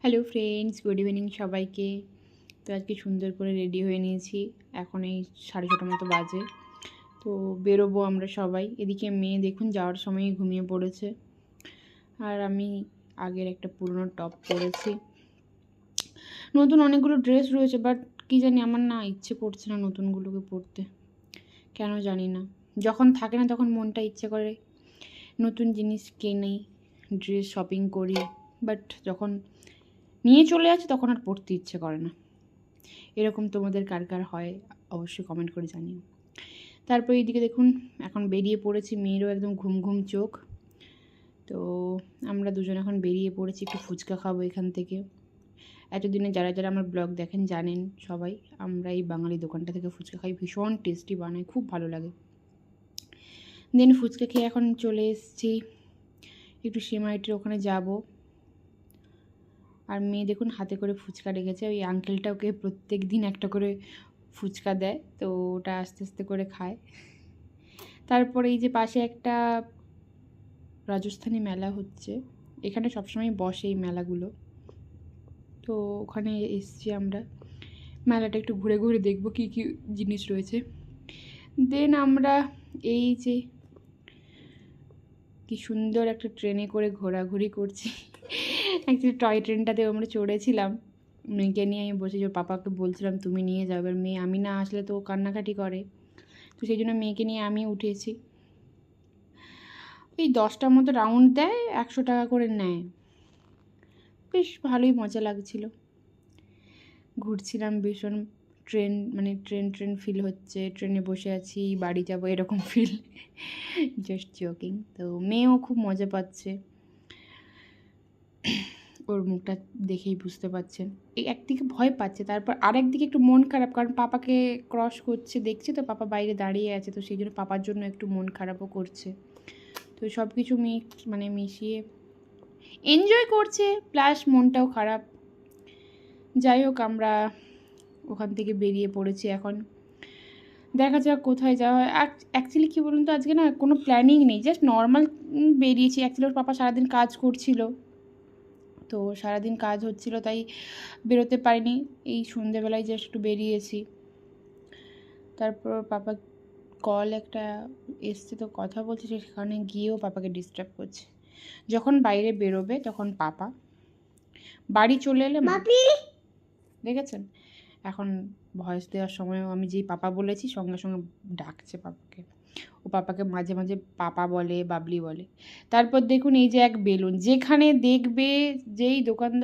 Hello friends, good evening সবাইকে। তো আজকে সুন্দর করে রেডি হয়ে নিয়েছি। এখন এই 6:30 মতো বাজে। তো বেরোবো আমরা সবাই। এদিকে মেয়ে দেখুন যাওয়ার সময়ই ঘুমিয়ে পড়েছে। আর আমি আগের একটা পুরনো টপ পরেছি। নতুন অনেকগুলো ড্রেস রয়েছে, বাট কী জানি আমার না ইচ্ছে করছে না নতুনগুলোকে পরতে, কেন জানি না। যখন থাকে না তখন মনটা ইচ্ছে করে নতুন জিনিস কিনি, ড্রেস শপিং করি, বাট যখন নিয়ে চলে আসে তখন আর পড়তে ইচ্ছে করে না। এরকম তোমাদের কার কার হয় অবশ্যই কমেন্ট করে জানিও। তারপর এইদিকে দেখুন এখন বেরিয়ে পড়েছি, মেয়েরও একদম ঘুম ঘুম চোখ। তো আমরা দুজন এখন বেরিয়ে পড়েছি, একটু ফুচকা খাবো এখান থেকে। এতদিনে যারা যারা আমার ব্লগ দেখেন জানেন সবাই, আমরা এই বাঙালি দোকানটা থেকে ফুচকা খাই, ভীষণ টেস্টি বানায়, খুব ভালো লাগে। দেন ফুচকা খেয়ে এখন চলে এসেছি একটু সিমাইটের ওখানে যাব। আর মেয়ে দেখুন হাতে করে ফুচকা রেখেছে, ওই আঙ্কেলটা ওকে প্রত্যেক দিন একটা করে ফুচকা দেয়, তো ওটা আস্তে আস্তে করে খায়। তারপরে এই যে পাশে একটা রাজস্থানী মেলা হচ্ছে, এখানে সবসময় বসে এই মেলাগুলো, তো ওখানে এসছি আমরা। মেলাটা একটু ঘুরে ঘুরে দেখবো কী কী জিনিস রয়েছে। দেন আমরা এই যে কি সুন্দর একটা ট্রেনে করে ঘোরাঘুরি করছি। অ্যাকচুয়ালি টয় ট্রেনটাতেও আমরা চড়েছিলাম, মেয়েকে নিয়ে আমি বসে, ওর পাপাকে বলছিলাম তুমি নিয়ে যাও। এবার মেয়ে আমি না আসলে তো ও কান্নাকাটি করে, তো সেই জন্য মেয়েকে নিয়ে আমি উঠেছি। ওই 10টার মতো রাউন্ড দেয়, 100 টাকা করে নেয়। বেশ ভালোই মজা লাগছিল, ঘুরছিলাম ভীষণ। ট্রেন মানে ট্রেন ট্রেন ফিল হচ্ছে, ট্রেনে বসে আছি বাড়ি যাব এরকম ফিল। Just joking. তো মেয়েও খুব মজা পাচ্ছে, ওর মুখটা দেখেই বুঝতে পারছেন। এই একদিকে ভয় পাচ্ছে, তারপর আরেকদিকে একটু মন খারাপ, কারণ পাপাকে ক্রস করছে দেখছে তো, পাপা বাইরে দাঁড়িয়ে আছে, তো সেই জন্য পাপার জন্য একটু মন খারাপও করছে। তো সব কিছু মিশিয়ে এনজয় করছে, প্লাস মনটাও খারাপ। যাই হোক, আমরা ওখান থেকে বেরিয়ে পড়েছি। এখন দেখা যাক কোথায় যাওয়া হয়। অ্যাকচুয়ালি কী বলুন তো, আজকে না কোনো প্ল্যানিং নেই, জাস্ট নর্মাল বেরিয়েছি। অ্যাকচুয়ালি ওর পাপা সারাদিন কাজ করছিল, তো সারাদিন কাজ হচ্ছিল তাই বেরোতে পারিনি। এই সন্ধেবেলায় জাস্ট একটু বেরিয়েছি। তারপর পাপা কল একটা এসছে, তো কথা বলছে, সেখানে গিয়েও পাপাকে ডিস্টার্ব করছে। যখন বাইরে বেরোবে তখন পাপা, বাড়ি চলে এলে মা। দেখেছেন, এখন ভয়েস দেওয়ার সময়ও আমি যেই পাপা বলেছি সঙ্গে সঙ্গে ডাকছে পাপাকে। ও পাপাকে মাঝে মাঝে পাপা বলে, বাবলি বলে। তারপর দেখুন এই যে এক বেলুন, যেখানে দেখবে যেই দোকানদার